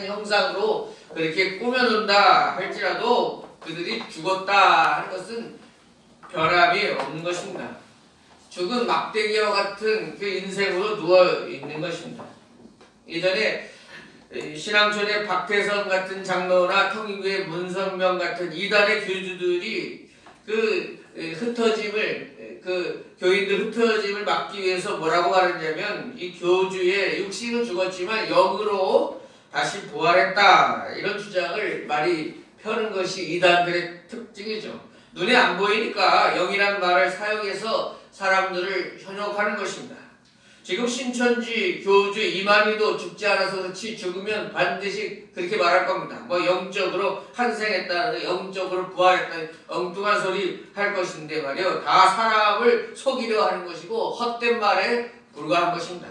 형상으로 그렇게 꾸며놓는다 할지라도 그들이 죽었다 하는 것은 변함이 없는 것입니다. 죽은 막대기와 같은 그 인생으로 누워있는 것입니다. 예전에 신앙촌의 박태선 같은 장로나 통일교의 문선명 같은 이단의 교주들이 그 흩어짐을 교인들 흩어짐을 막기 위해서 뭐라고 하느냐면 이 교주의 육신은 죽었지만 영으로 다시 부활했다 이런 주장을 많이 펴는 것이 이단들의 특징이죠. 눈에 안 보이니까 영이란 말을 사용해서 사람들을 현혹하는 것입니다. 지금 신천지 교주 이만희도 죽지 않아서 그렇지 죽으면 반드시 그렇게 말할 겁니다. 뭐 영적으로 환생했다, 영적으로 부활했다, 엉뚱한 소리 할 것인데 말이요. 다 사람을 속이려 하는 것이고 헛된 말에 불과한 것입니다.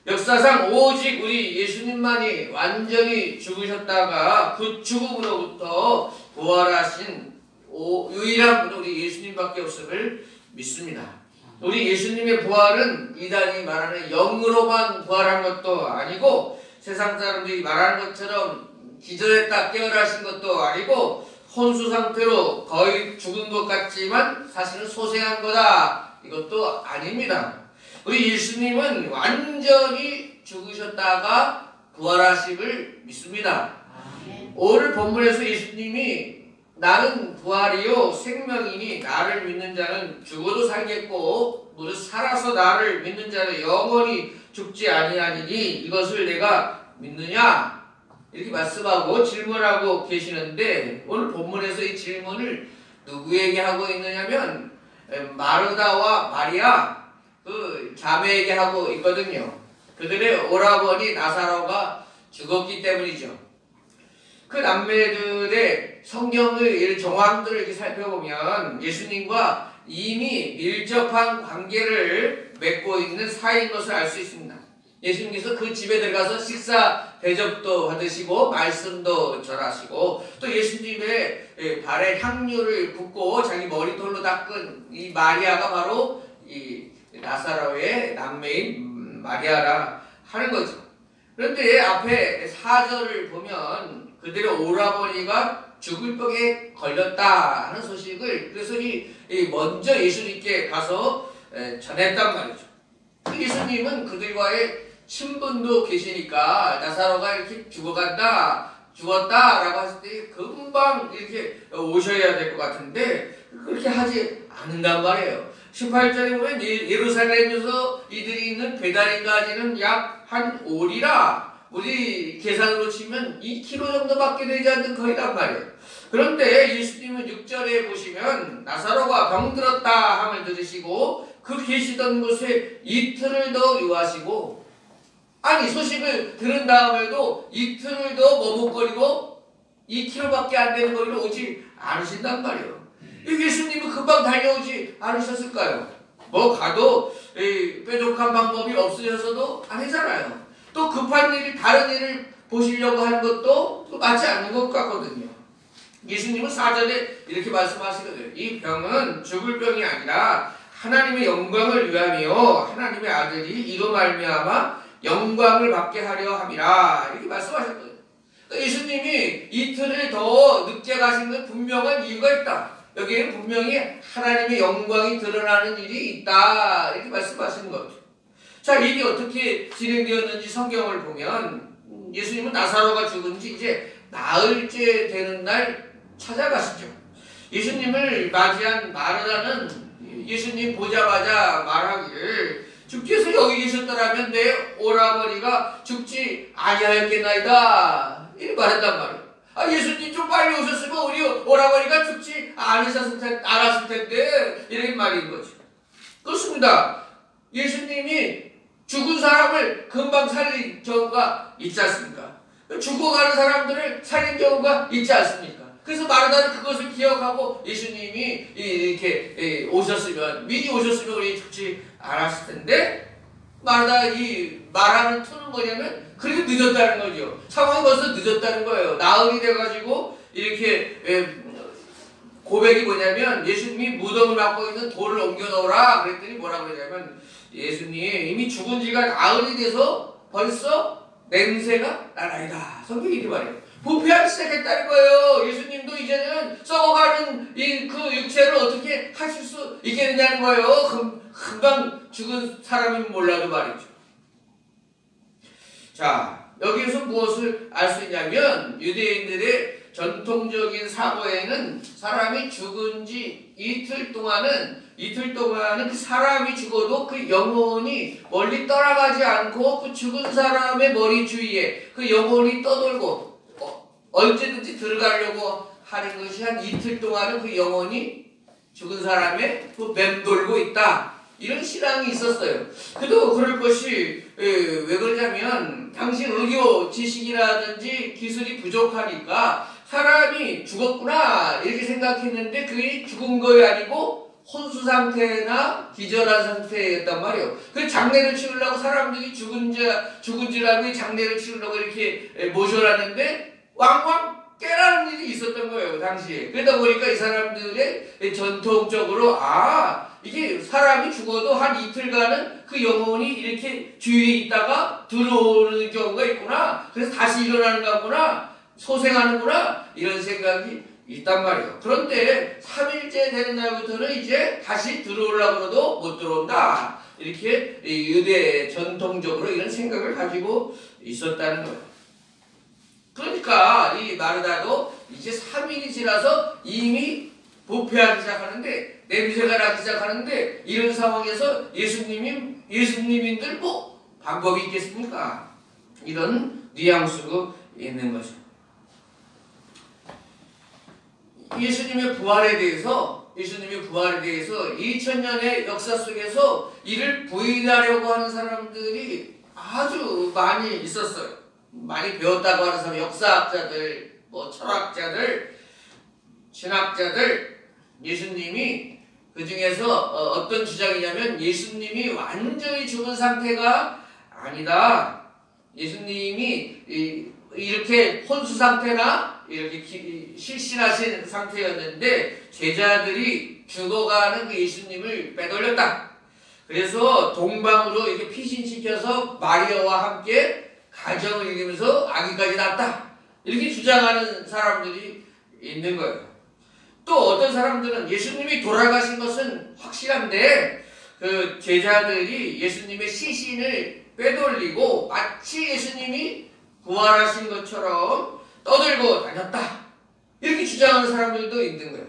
역사상 오직 우리 예수님만이 완전히 죽으셨다가 그 죽음으로부터 부활하신 유일한 분은 우리 예수님밖에 없음을 믿습니다. 우리 예수님의 부활은 이단이 말하는 영으로만 부활한 것도 아니고 세상 사람들이 말하는 것처럼 기절했다 깨어나신 것도 아니고 혼수 상태로 거의 죽은 것 같지만 사실은 소생한 거다 이것도 아닙니다. 우리 예수님은 완전히 죽으셨다가 부활하심을 믿습니다. 오늘 본문에서 예수님이 나는 부활이요 생명이니 나를 믿는 자는 죽어도 살겠고 무릇 살아서 나를 믿는 자는 영원히 죽지 아니하니니 이것을 내가 믿느냐 이렇게 말씀하고 질문하고 계시는데 오늘 본문에서 이 질문을 누구에게 하고 있느냐면 마르다와 마리아 그 자매에게 하고 있거든요. 그들의 오라버니 나사로가 죽었기 때문이죠. 그 남매들의 성경의 정황들을 이렇게 살펴보면 예수님과 이미 밀접한 관계를 맺고 있는 사이인 것을 알 수 있습니다. 예수님께서 그 집에 들어가서 식사 대접도 받으시고 말씀도 전하시고 또 예수님의 발에 향유를 붓고 자기 머리털로 닦은 이 마리아가 바로 이 나사로의 남매인 마리아라 하는 거죠. 그런데 앞에 4절을 보면 그들의 오라버니가 죽을 병에 걸렸다 하는 소식을 그래서 먼저 예수님께 가서 전했단 말이죠. 예수님은 그들과의 친분도 계시니까 나사로가 이렇게 죽었다라고 했을 때 금방 이렇게 오셔야 될 것 같은데 그렇게 하지 않는단 말이에요. 18절에 보면 예루살렘에서 이들이 있는 베다니까지는 약 한 오리라 우리 계산으로 치면 2km 정도밖에 되지 않는 거리란 말이에요. 그런데 예수님은 6절에 보시면 나사로가 병들었다 함을 들으시고 그 계시던 곳에 이틀을 더 유하시고 아니 소식을 들은 다음에도 이틀을 더 머뭇거리고 2km밖에 안 되는 거리로 오지 않으신단 말이에요. 예수님은 금방 달려오지 않으셨을까요? 뭐 가도 뾰족한 방법이 없으셔서도 아니잖아요. 또 급한 일, 다른 일을 보시려고 하는 것도 맞지 않는 것 같거든요. 예수님은 4절에 이렇게 말씀하시거든요. 이 병은 죽을 병이 아니라 하나님의 영광을 위함이요 하나님의 아들이 이로 말미암아 영광을 받게 하려 함이라 이렇게 말씀하셨거든요. 예수님이 이틀을 더 늦게 가신 건 분명한 이유가 있다. 여기에는 분명히 하나님의 영광이 드러나는 일이 있다 이렇게 말씀하시는 거죠. 자, 일이 어떻게 진행되었는지 성경을 보면 예수님은 나사로가 죽은 지 이제 나흘째 되는 날 찾아가시죠. 예수님을 맞이한 마르다는 예수님 보자마자 말하기를 주께서 여기 계셨더라면 내 오라버니가 죽지 아니하였겠나이다 이렇게 말했단 말이에요. 예수님 좀 빨리 오셨으면 우리 오라버니가 죽지 않았을 텐데 이런 말인 거죠. 그렇습니다. 예수님이 죽은 사람을 금방 살린 경우가 있지 않습니까? 죽어가는 사람들을 살린 경우가 있지 않습니까? 그래서 마르다는 그것을 기억하고 예수님이 이렇게 오셨으면 미리 오셨으면 우리 죽지 않았을 텐데 마르다 이 말하는 투는 뭐냐면 그렇게 늦었다는 거죠. 상황이 벌써 늦었다는 거예요. 나흘이 돼가지고 이렇게 고백이 뭐냐면 예수님이 무덤을 막고 있는 돌을 옮겨 놓으라 그랬더니 뭐라고 그러냐면 예수님 이미 죽은 지가 나흘이 돼서 벌써 냄새가 나나이다. 성경이 이렇게 말해요. 부패하기 시작했다는 거예요. 예수님도 이제는 썩어가는 그 육체를 어떻게 하실 수 있겠느냐는 거예요. 금방 죽은 사람이면 몰라도 말이죠. 자, 여기에서 무엇을 알 수 있냐면 유대인들의 전통적인 사고에는 사람이 죽은 지 이틀 동안은 그 사람이 죽어도 그 영혼이 멀리 떠나가지 않고 그 죽은 사람의 머리 주위에 그 영혼이 떠돌고 언제든지 들어가려고 하는 것이 한 이틀 동안은 그 영혼이 죽은 사람의 그 맴돌고 있다. 이런 신앙이 있었어요. 그래도 그럴 것이 왜 그러냐면 당시 의료 지식이라든지 기술이 부족하니까 사람이 죽었구나 이렇게 생각했는데 그게 죽은 거이 아니고 혼수 상태나 기절한 상태였단 말이에요. 그 장례를 치르려고 사람들이 죽은 줄 알고 장례를 치르려고 이렇게 모셔놨는데 왕왕 깨라는 일이 있었던 거예요, 당시에. 그러다 보니까 이 사람들의 전통적으로 이게 사람이 죽어도 한 이틀간은 그 영혼이 이렇게 주위에 있다가 들어오는 경우가 있구나. 그래서 다시 일어나는가 보나, 소생하는구나, 이런 생각이 있단 말이에요. 그런데 3일째 되는 날부터는 이제 다시 들어오려고 해도 못 들어온다. 이렇게 유대 전통적으로 이런 생각을 가지고 있었다는 거예요. 그러니까 이 마르다도 이제 3일이 지나서 이미 부패하기 시작하는데 냄새가 나기 시작하는데 이런 상황에서 예수님인들 뭐 방법이 있겠습니까? 이런 뉘앙스가 있는 거죠. 예수님의 부활에 대해서 2000년의 역사 속에서 이를 부인하려고 하는 사람들이 아주 많이 있었어요. 많이 배웠다고 하는 사람, 역사학자들, 철학자들, 신학자들, 예수님이 그 중에서 어떤 주장이냐면 예수님이 완전히 죽은 상태가 아니다. 예수님이 이렇게 혼수 상태나 이렇게 실신하신 상태였는데 제자들이 죽어가는 그 예수님을 빼돌렸다. 그래서 동방으로 이렇게 피신시켜서 마리아와 함께 가정을 이루면서 아기까지 낳았다. 이렇게 주장하는 사람들이 있는 거예요. 또 어떤 사람들은 예수님이 돌아가신 것은 확실한데 그 제자들이 예수님의 시신을 빼돌리고 마치 예수님이 부활하신 것처럼 떠들고 다녔다. 이렇게 주장하는 사람들도 있는 거예요.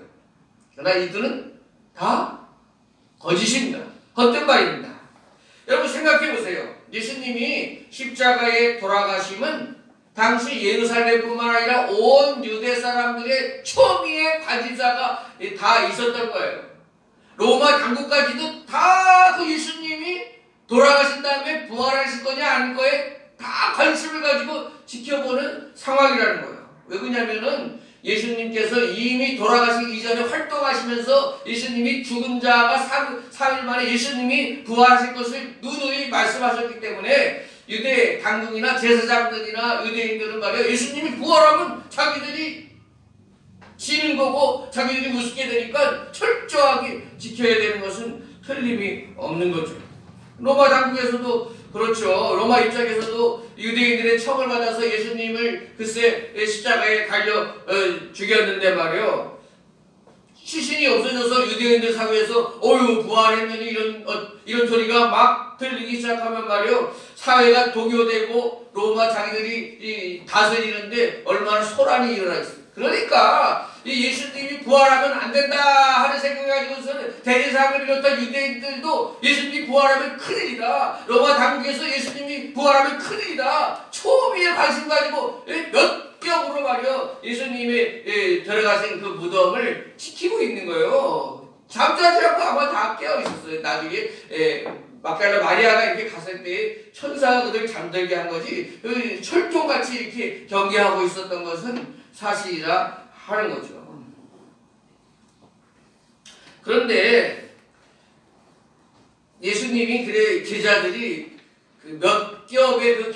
그러나 이들은 다 거짓입니다. 헛된 말입니다. 여러분 생각해 보세요. 예수님이 십자가에 돌아가심은 당시 예루살렘뿐만 아니라 온 유대 사람들의 초미의 관심사가 다 있었던 거예요. 로마 당국까지도 다 그 예수님이 돌아가신 다음에 부활하실 거냐 아닐 거에 다 관심을 가지고 지켜보는 상황이라는 거예요. 왜 그러냐면은 예수님께서 이미 돌아가시기 이전에 활동하시면서 예수님이 죽은 자가 3일 만에 예수님이 부활하실 것을 누누이 말씀하셨기 때문에 유대 당국이나 제사장들이나 유대인들은 말이에요. 예수님이 부활하면 자기들이 지는 거고 자기들이 우습게 되니까 철저하게 지켜야 되는 것은 틀림이 없는 거죠. 로마 당국에서도 그렇죠. 로마 입장에서도 유대인들의 청을 받아서 예수님을 글쎄 십자가에 달려 죽였는데 말이에요. 시신이 없어져서 유대인들 사회에서 부활했느니 이런 소리가 막 들리기 시작하면 말이에요. 사회가 동요되고 로마 자기들이 다스리는데 얼마나 소란이 일어나 있어요. 그러니까 이 예수님이 부활하면 안 된다 하는 생각을 가지고서는 대제사장을 비롯한 유대인들도 예수님이 부활하면 큰일이다. 로마 당국에서 예수님이 부활하면 큰일이다. 초미의 관심 가지고 몇 겹으로 말이요 예수님이 들어가신 그 무덤을 지키고 있는 거예요. 잠자지 않고 아마 다 깨어 있었어요. 나중에 막달라 마리아가 이렇게 갔을 때 천사가 그들을 잠들게 한 거지 철통같이 이렇게 경계하고 있었던 것은 사실이라 하는 거죠. 그런데 예수님이 제자들이 그 몇 겹의 그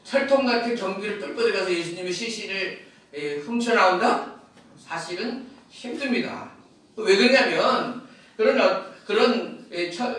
철통 같은 경비를 뚫고 들어가서 예수님의 시신을 훔쳐나온다? 사실은 힘듭니다. 왜 그러냐면 그런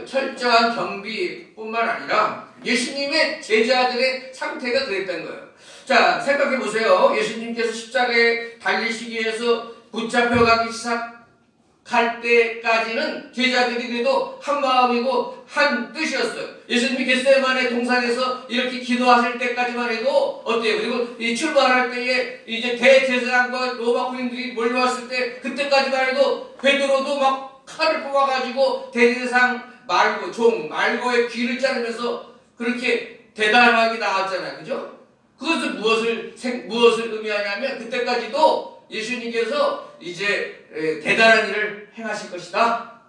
철저한 경비뿐만 아니라 예수님의 제자들의 상태가 그랬던 거예요. 자, 생각해 보세요. 예수님께서 십자가에 달리시기 위해서 붙잡혀가기 시작할 때까지는 제자들이 그래도 한 마음이고 한 뜻이었어요. 예수님이 겟세마네 동산에서 이렇게 기도하실 때까지만 해도 어때요? 그리고 이 출발할 때에 이제 대제사장과 로마 군인들이 몰려왔을 때 그때까지만 해도 베드로도 막 칼을 뽑아가지고 대제사장 말고 종 말고의 귀를 자르면서 그렇게 대담하게 나왔잖아요. 그죠? 그것은 무엇을 의미하냐면 그때까지도 예수님께서 이제 대단한 일을 행하실 것이다.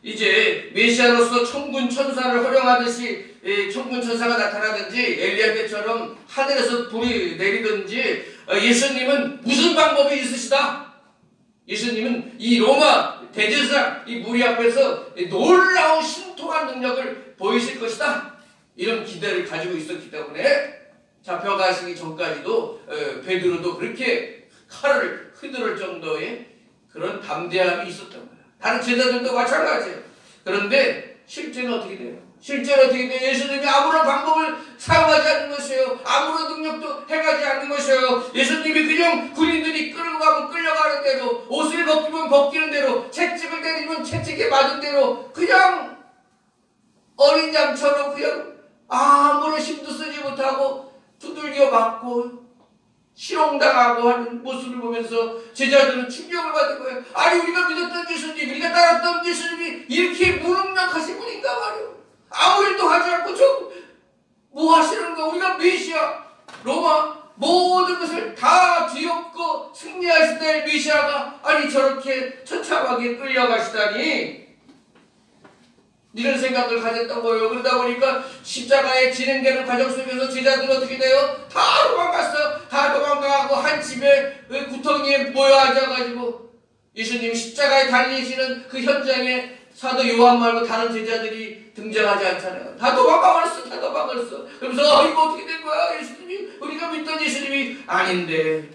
이제 메시아로서 천군 천사를 호령하듯이 천군 천사가 나타나든지 엘리야 때처럼 하늘에서 불이 내리든지 예수님은 무슨 방법이 있으시다. 예수님은 이 로마 대제사장 이 무리 앞에서 놀라운 신통한 능력을 보이실 것이다. 이런 기대를 가지고 있었기 때문에 잡혀가시기 전까지도 베드로도 그렇게 칼을 휘두를 정도의 그런 담대함이 있었던 거예요. 다른 제자들도 마찬가지예요. 그런데 실제는 어떻게 돼요? 실제는 어떻게 돼요? 예수님이 아무런 방법을 사용하지 않는 것이에요. 아무런 능력도 행하지 않는 것이에요. 예수님이 그냥 군인들이 끌고 가면 끌려가는 대로, 옷을 벗기면 벗기는 대로, 채찍을 때리면 채찍에 맞은 대로 그냥 어린 양처럼 그냥 아무런 힘도 쓰지 못하고 두들겨 맞고 실형당하고 하는 모습을 보면서 제자들은 충격을 받은 거예요. 아니 우리가 믿었던 예수님, 우리가 따랐던 예수님이 이렇게 무능력하신 분인가 말이에요. 아무 일도 하지 않고 뭐 하시는 거? 우리가 메시아, 로마 모든 것을 다 뒤엎고 승리하실 때 메시아가 아니 저렇게 처참하게 끌려가시다니 이런 생각을 가졌던 거예요. 그러다 보니까 십자가에 진행되는 과정 속에서 제자들은 어떻게 돼요? 다 도망갔어요. 다 도망가고 한 집에 구덩이에 모여 앉아가지고 예수님 십자가에 달리시는 그 현장에 사도 요한 말고 다른 제자들이 등장하지 않잖아요. 다 도망가버렸어. 다 도망가버렸어. 그러면서 이거 어떻게 된 거야? 예수님이 우리가 믿던 예수님이 아닌데.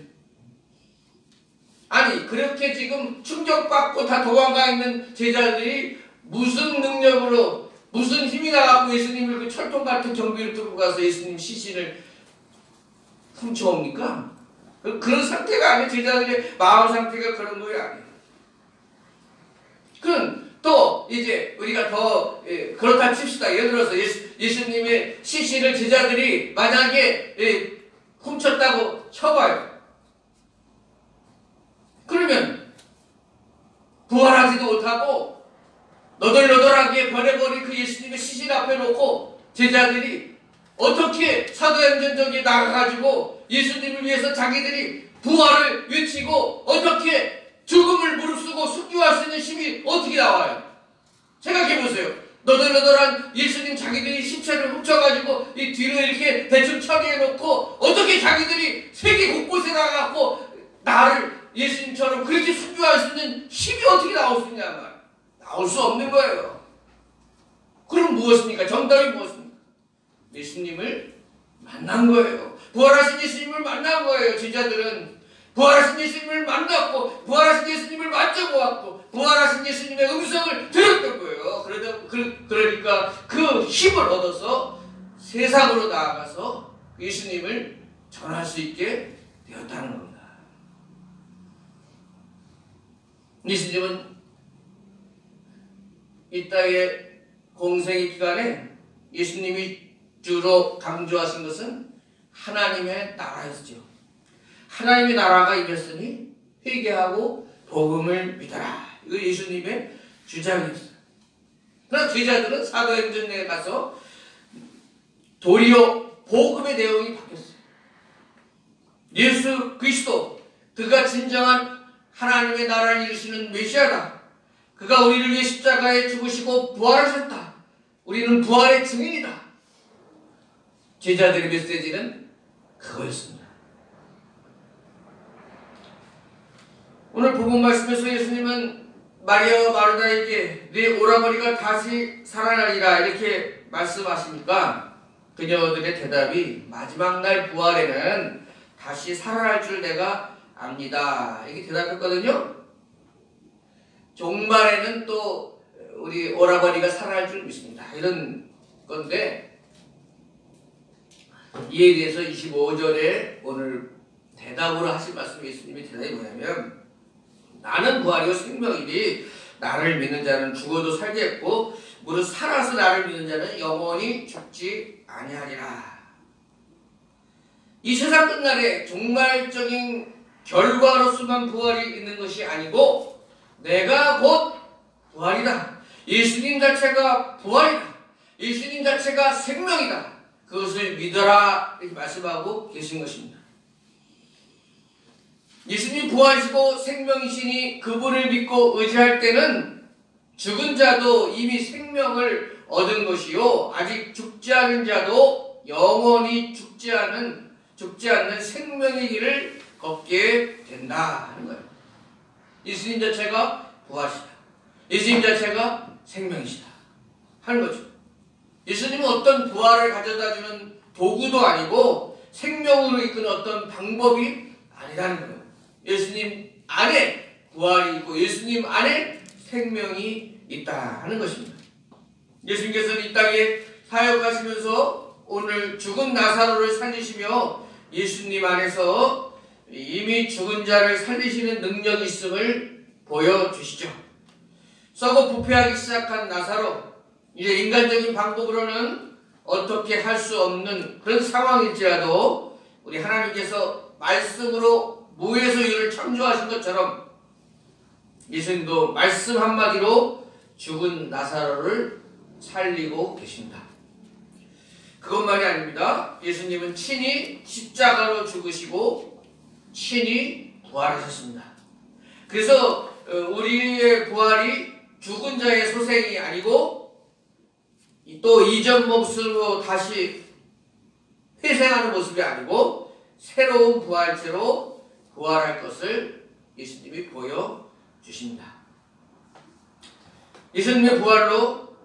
아니 그렇게 지금 충격받고 다 도망가 있는 제자들이 무슨 능력으로 무슨 힘이 나갖고 예수님을 그 철통 같은 경비를 들고 가서 예수님 시신을 훔쳐옵니까? 그런 상태가 아니에요. 제자들의 마음 상태가 그런 거예요. 아니에요. 그럼 또 이제 우리가 더 그렇다 칩시다. 예를 들어서 예수님의 시신을 제자들이 만약에 훔쳤다고 쳐봐요. 그러면 부활하지도 못하고 너덜너덜하게 변해버린 그 예수님의 시신 앞에 놓고 제자들이 어떻게 사도행전적에 나가가지고 예수님을 위해서 자기들이 부활을 외치고 어떻게 죽음을 무릅쓰고 순교할 수 있는 힘이 어떻게 나와요? 생각해보세요. 너덜너덜한 예수님 자기들이 신체를 훔쳐가지고 이 뒤로 이렇게 대충 처리해놓고 어떻게 자기들이 세계 곳곳에 나가고 나를 예수님처럼 그렇게 순교할 수 있는 힘이 어떻게 나올 수 있냐 말. 나올 수 없는 거예요. 그럼 무엇입니까? 정답이 무엇입니까? 예수님을 만난 거예요. 부활하신 예수님을 만난 거예요. 제자들은 부활하신 예수님을 만났고 부활하신 예수님을 만져보았고 부활하신 예수님의 음성을 들었던 거예요. 그러니까 그 힘을 얻어서 세상으로 나아가서 예수님을 전할 수 있게 되었다는 겁니다. 예수님은 이 땅의 공생의 기간에 예수님이 주로 강조하신 것은 하나님의 나라였죠. 하나님의 나라가 임했으니 회개하고 복음을 믿어라. 이거 예수님의 주장이었어요. 그러나 제자들은 사도행전에 가서 도리어 복음의 내용이 바뀌었어요. 예수 그리스도 그가 진정한 하나님의 나라를 이루시는 메시아다. 그가 우리를 위해 십자가에 죽으시고 부활하셨다. 우리는 부활의 증인이다. 제자들의 메시지는 그거였습니다. 오늘 복음 말씀에서 예수님은 마리아와 마르다에게 네 오라버니가 다시 살아나리라 이렇게 말씀하시니까 그녀들의 대답이 마지막 날 부활에는 다시 살아날 줄 내가 압니다. 이렇게 대답했거든요. 종말에는 또 우리 오라버니가 살아날 줄 믿습니다. 이런 건데 이에 대해서 25절에 오늘 대답으로 하신 말씀 예수님이 대답이 뭐냐면 나는 부활이요 생명이니 나를 믿는 자는 죽어도 살겠고 무릇 살아서 나를 믿는 자는 영원히 죽지 아니하리라. 이 세상 끝날에 종말적인 결과로서만 부활이 있는 것이 아니고 내가 곧 부활이다. 예수님 자체가 부활이다. 예수님 자체가 생명이다. 그것을 믿어라 이렇게 말씀하고 계신 것입니다. 예수님 부활이시고 생명이시니 그분을 믿고 의지할 때는 죽은 자도 이미 생명을 얻은 것이요 아직 죽지 않은 자도 영원히 죽지 않는 생명의 길을 걷게 된다 하는 거예요. 예수님 자체가 부활이시다. 예수님 자체가 생명이시다 하는 거죠. 예수님은 어떤 부활을 가져다주는 도구도 아니고 생명으로 이끄는 어떤 방법이 아니라는 거예요. 예수님 안에 부활이 있고 예수님 안에 생명이 있다 하는 것입니다. 예수님께서는 이 땅에 사역하시면서 오늘 죽은 나사로를 살리시며 예수님 안에서 이미 죽은 자를 살리시는 능력이 있음을 보여주시죠. 썩어 부패하기 시작한 나사로, 이제 인간적인 방법으로는 어떻게 할 수 없는 그런 상황일지라도 우리 하나님께서 말씀으로 무에서 유를 창조하신 것처럼 예수님도 말씀 한마디로 죽은 나사로를 살리고 계십니다. 그것만이 아닙니다. 예수님은 친히 십자가로 죽으시고 친히 부활하셨습니다. 그래서 우리의 부활이 죽은 자의 소생이 아니고 또 이전 모습으로 다시 회생하는 모습이 아니고 새로운 부활체로 부활할 것을 예수님이 보여주십니다. 예수님의 부활로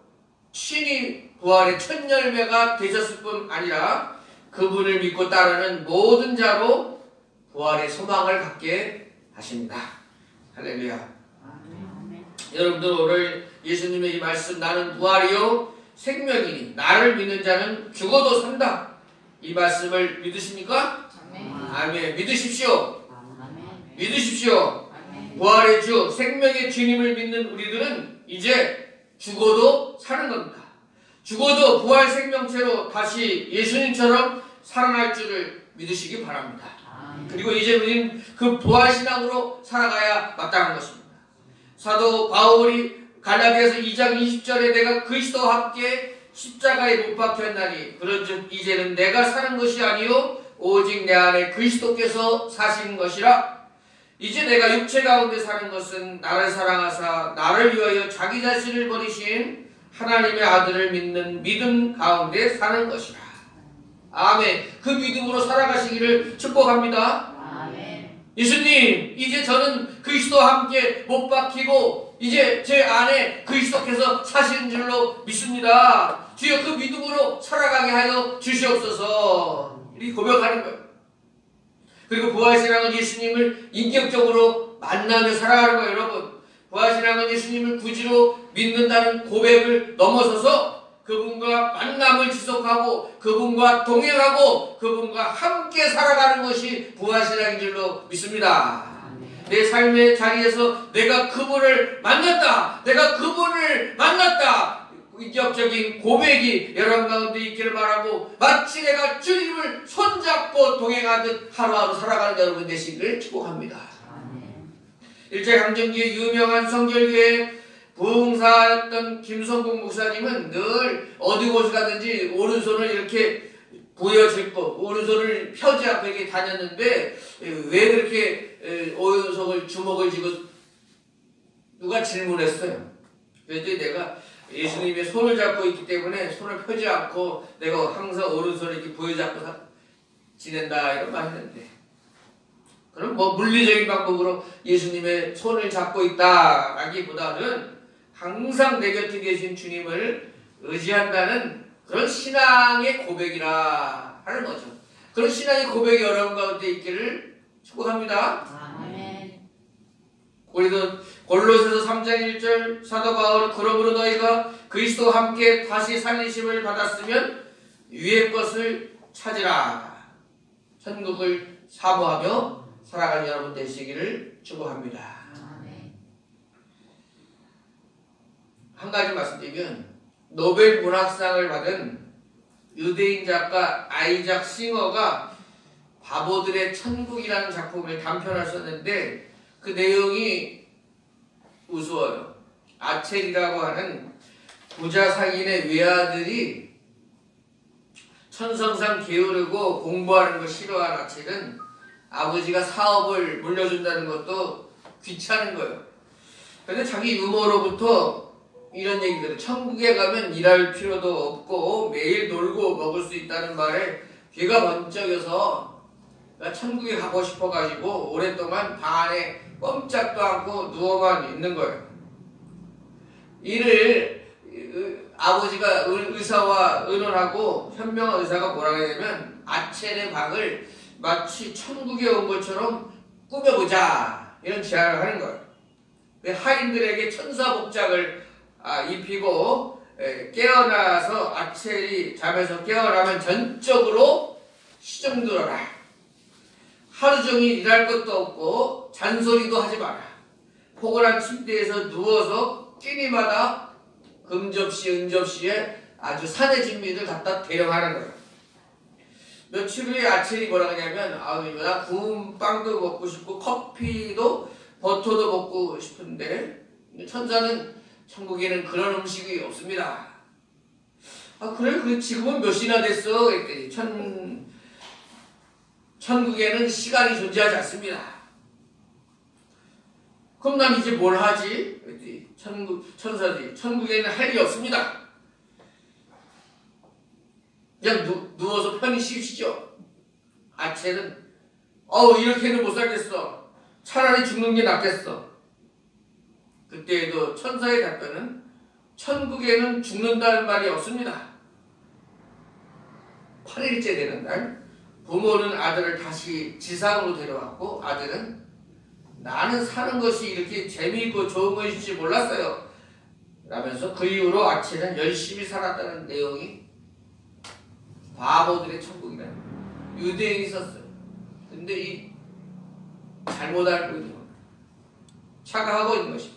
친히 부활의 첫 열매가 되셨을 뿐 아니라 그분을 믿고 따르는 모든 자로 부활의 소망을 갖게 하십니다. 할렐루야. 여러분들 오늘 예수님의 이 말씀 나는 부활이요 생명이니 나를 믿는 자는 죽어도 산다. 이 말씀을 믿으십니까? 아멘. 믿으십시오. 믿으십시오. 부활의 주 생명의 주님을 믿는 우리들은 이제 죽어도 사는 겁니다. 죽어도 부활 생명체로 다시 예수님처럼 살아날 줄을 믿으시기 바랍니다. 그리고 이제 우리는 그 부활신앙으로 살아가야 마땅한 것입니다. 사도 바울이 갈라디아서 2장 20절에 내가 그리스도와 함께 십자가에 못 박혔나니 그런즉 이제는 내가 사는 것이 아니요 오직 내 안에 그리스도께서 사시는 것이라. 이제 내가 육체 가운데 사는 것은 나를 사랑하사 나를 위하여 자기 자신을 버리신 하나님의 아들을 믿는 믿음 가운데 사는 것이라. 아멘. 그 믿음으로 살아가시기를 축복합니다. 아멘. 예수님, 이제 저는 그리스도와 함께 못 박히고 이제 제 안에 그리스도께서 사시는 줄로 믿습니다. 주여 그 믿음으로 살아가게 하여 주시옵소서. 이렇게 고백하는 거예요. 그리고 부활신앙은 예수님을 인격적으로 만나며 살아가는 거예요. 여러분, 부활신앙은 예수님을 구주로 믿는다는 고백을 넘어서서 그분과 만남을 지속하고 그분과 동행하고 그분과 함께 살아가는 것이 부활신앙인 줄로 믿습니다. 내 삶의 자리에서 내가 그분을 만났다. 내가 그분을 만났다. 인격적인 고백이 여러분 가운데 있기를 바라고 마치 내가 주님을 손잡고 동행하듯 하루하루 살아가는 여러분 되시기를 축복합니다. 일제강점기의 유명한 성결교회 부흥사였던 김성국 목사님은 늘 어디 곳에 가든지 오른손을 이렇게 부여잡고 오른손을 펴지 않고 이렇게 다녔는데 왜 그렇게 오른손을 주먹을 쥐고 누가 질문했어요. 그랬더니 내가 예수님의 손을 잡고 있기 때문에 손을 펴지 않고 내가 항상 오른손을 이렇게 부여잡고 지낸다 이런 말 했는데 그럼 뭐 물리적인 방법으로 예수님의 손을 잡고 있다라기보다는 항상 내 곁에 계신 주님을 의지한다는 그런 신앙의 고백이라 하는 거죠. 그런 신앙의 고백이 여러분 가운데 있기를 축복합니다. 아멘. 골로새서 3장 1절 사도 바울은 그러므로 너희가 그리스도와 함께 다시 살리심을 받았으면 위의 것을 찾으라. 천국을 사모하며 살아가는 여러분 되시기를 축복합니다. 한 가지 말씀드리면 노벨 문학상을 받은 유대인 작가 아이작 싱어가 바보들의 천국이라는 작품을 단편하셨는데 그 내용이 우스워요. 아첼이라고 하는 부자 상인의 외아들이 천성상 게으르고 공부하는 걸 싫어하는 아첼은 아버지가 사업을 물려준다는 것도 귀찮은 거예요. 그런데 자기 유머로부터 이런 얘기들을 천국에 가면 일할 필요도 없고 매일 놀고 먹을 수 있다는 말에 귀가 번쩍여서 천국에 가고 싶어가지고 오랫동안 방 안에 꼼짝도 않고 누워만 있는 거예요. 이를 아버지가 의사와 의논하고 현명한 의사가 뭐라고 했냐면 아첼의 방을 마치 천국에 온 것처럼 꾸며보자 이런 제안을 하는 거예요. 하인들에게 천사 복장을 입히고 깨어나서 아첼이 잠에서 깨어나면 전적으로 시정들어라. 하루 종일 일할 것도 없고 잔소리도 하지 마라. 포근한 침대에서 누워서 끼니마다 금접시 은접시에 아주 산의 진미를 갖다 대령하는 거예요. 며칠 후에 아첼이 뭐라 하냐면 나 구운 빵도 먹고 싶고 커피도 버터도 먹고 싶은데 천사는 천국에는 그런 음식이 없습니다. 그래 지금은 몇 시나 됐어? 그랬더니 천국에는 시간이 존재하지 않습니다. 그럼 난 이제 뭘 하지? 그랬더니 천사들이 천국에는 할 일이 없습니다. 그냥 누워서 편히 쉬시죠. 아첼은 이렇게는 못 살겠어. 차라리 죽는 게 낫겠어. 그때에도 천사의 답변은 천국에는 죽는다는 말이 없습니다. 8일째 되는 날 부모는 아들을 다시 지상으로 데려왔고 아들은 나는 사는 것이 이렇게 재미있고 좋은 것인지 몰랐어요 라면서 그 이후로 아첼은 열심히 살았다는 내용이 바보들의 천국이라는 유대인이 썼어요. 근데 이 잘못 알고 있는 겁니다. 착각하고 있는 것입니다.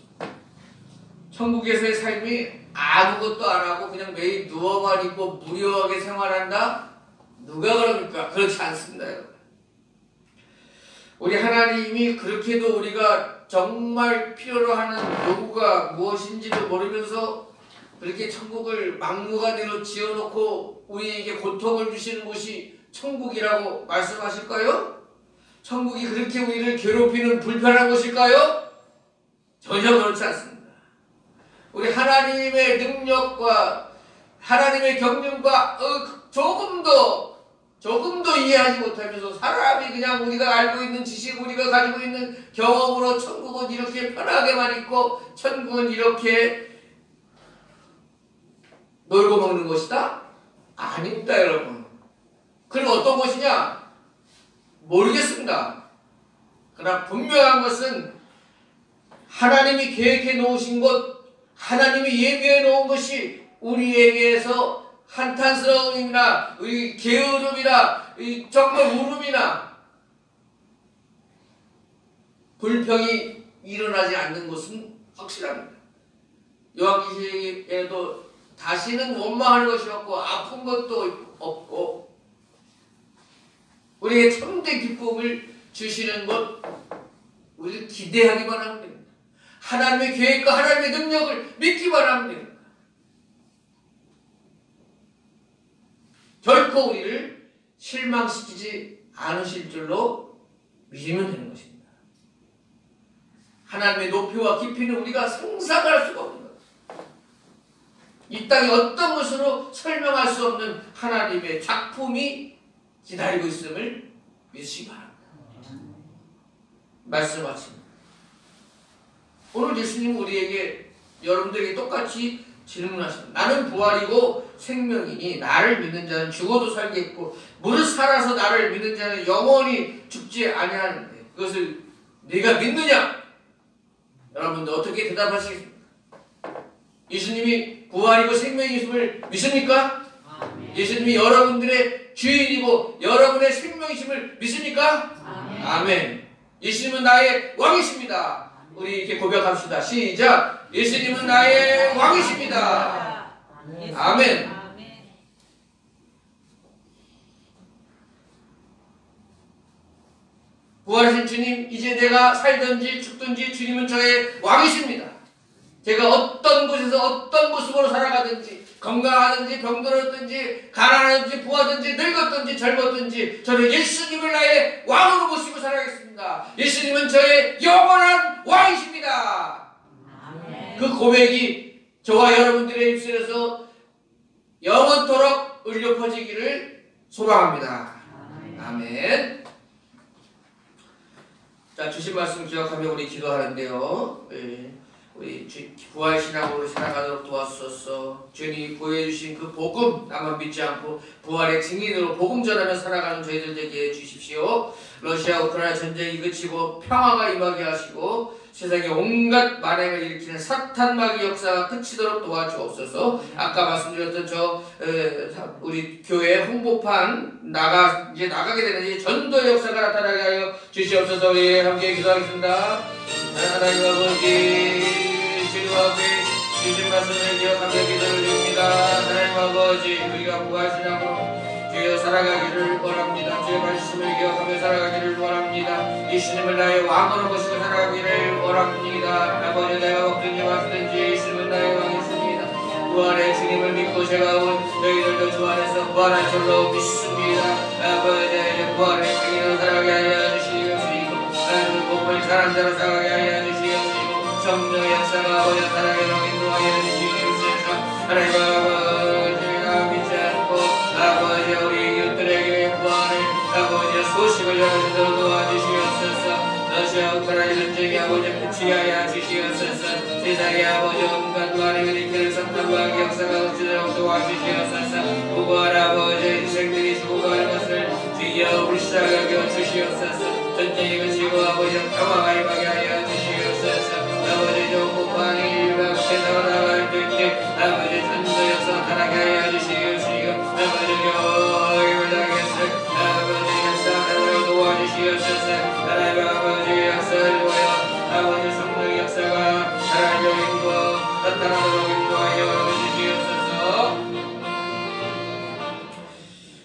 천국에서의 삶이 아무것도 안 하고 그냥 매일 누워만 있고 무료하게 생활한다? 누가 그럽니까? 그렇지 않습니다. 우리 하나님이 그렇게도 우리가 정말 필요로 하는 요구가 무엇인지도 모르면서 그렇게 천국을 막무가내로 지어놓고 우리에게 고통을 주시는 곳이 천국이라고 말씀하실까요? 천국이 그렇게 우리를 괴롭히는 불편한 곳일까요? 전혀 그렇지 않습니다. 우리 하나님의 능력과 하나님의 경륜과 조금도 이해하지 못하면서 사람이 그냥 우리가 알고 있는 지식, 우리가 가지고 있는 경험으로 천국은 이렇게 편하게만 있고 천국은 이렇게 놀고 먹는 것이다? 아닙니다, 여러분. 그럼 어떤 것이냐? 모르겠습니다. 그러나 분명한 것은 하나님이 계획해 놓으신 것, 하나님이 예비해 놓은 것이 우리에게서 한탄스러움이나 우리 게으름이나 정말 울음이나 불평이 일어나지 않는 것은 확실합니다. 요한계시록에도 다시는 원망하는 것이 없고 아픈 것도 없고 우리에게 참된 기쁨을 주시는 것 우리를 기대하기만 하면 됩니다. 하나님의 계획과 하나님의 능력을 믿기만 하면 됩니다. 결코 우리를 실망시키지 않으실 줄로 믿으면 되는 것입니다. 하나님의 높이와 깊이는 우리가 상상할 수가 없는 것. 이 땅에 어떤 것으로 설명할 수 없는 하나님의 작품이 기다리고 있음을 믿으시기 바랍니다. 말씀 마칩니다. 오늘 예수님 우리에게 여러분들에게 똑같이 질문하십니다. 나는 부활이고 생명이니 나를 믿는 자는 죽어도 살겠고 무릇 살아서 나를 믿는 자는 영원히 죽지 아니하는데 그것을 네가 믿느냐? 여러분들 어떻게 대답하시겠습니까? 예수님이 부활이고 생명이심을 믿습니까? 예수님이 여러분들의 주인이고 여러분의 생명이심을 믿습니까? 아멘. 예수님은 나의 왕이십니다. 우리 이렇게 고백합시다. 시작. 예수님은 나의 왕이십니다. 아멘. 부활하신 주님, 이제 내가 살든지 죽든지 주님은 저의 왕이십니다. 제가 어떤 곳에서 어떤 모습으로 살아가든지, 건강하든지 병들었든지 가난하든지 부하든지 늙었든지 젊었든지 저는 예수님을 나의 왕으로 모시고 살아가겠습니다. 예수님은 저의 영원한 왕이십니다. 그 고백이 저와 여러분들의 입술에서 영원토록 울려 퍼지기를 소망합니다. 아멘. 자, 주신 말씀 기억하며 우리 기도하는데요. 우리 부활신앙으로 살아가도록 도와주소서. 주님이 보여주신 그 복음 나만 믿지 않고 부활의 증인으로 복음 전하며 살아가는 저희들 되게 해주십시오. 러시아 우크라이나 전쟁이 그치고 평화가 임하게 하시고 세상에 온갖 만행을 일으키는 사탄 마귀 역사가 그치도록 도와주옵소서. 아까 말씀드렸던 우리 교회 홍보판 이제 나가게 되는 전도의 역사가 나타나게 하여 주시옵소서. 우리 함께 기도하겠습니다. 하나님 아버지, 주님 앞에 주신 말씀을 기억하며 기도를 드립니다. 하나님 아버지, 우리가 부활신앙으로 주여 살아가기를 원합니다. 주의 말씀을 기억하며 살아가기를 원합니다. 예수님을 나의 왕으로 모시고 살아가기를 원합니다. 아버지, 내가 먹든지 마시든지 예수님은 나의 왕이십니다. 부활의 주님을 믿고 제가 온 너희들도 주 안에서 부활한 줄로 믿습니다. 아버지, 부활의 주님으로 살아가게 하여 주시옵시고 나는 복을 잘한 자로 살아가게 하여 주시옵시고 성령의 역사가 아버지 살아가게 인도하여 주시옵소서. 하나님 아버지가 믿지 않고 아버지 우리 이웃들에게 부활을 아버지 소식을 전하시도록 도와주시옵소서. 러시아 우크라이나 전쟁이 아버지 끝이 하여 주시옵소서. 세상에 아버지 온갖 부활을 일으키는 사탄 마귀 역사가 없도록 도와주시옵소서. 부활 아버지 인생들이 죽어가는 것을 주여 불쌍하게 주시옵소서. 전쟁이 그치고 아버지 평화가 임하게 하여 주시옵소서. 아버지 조국방이 일박 세상을 나갈 때에 아버지 전도 역사 타락하게 하여 주시옵시고 아버지 교육을 당했을 아버지 역사를 도와주시옵소서. 하나님 아버지 역사를 도하여 아버지 성령 역사가 하나님의 인도 나타나도록 인도하여 주시옵소서.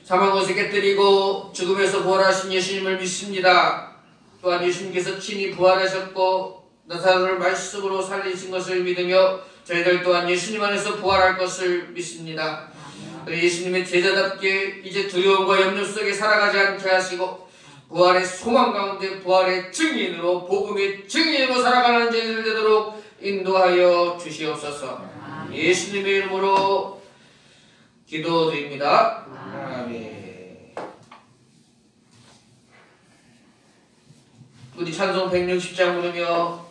사망옷을 깨뜨리고 죽음에서 부활하신 예수님을 믿습니다. 또한 예수님께서 친히 부활하셨고 나사로를 말씀으로 살리신 것을 믿으며 저희들 또한 예수님 안에서 부활할 것을 믿습니다. 예수님의 제자답게 이제 두려움과 염려 속에 살아가지 않게 하시고 부활의 소망 가운데 부활의 증인으로 복음의 증인으로 살아가는 저희들 되도록 인도하여 주시옵소서. 예수님의 이름으로 기도드립니다. 아멘. 우리 찬송 160장 부르며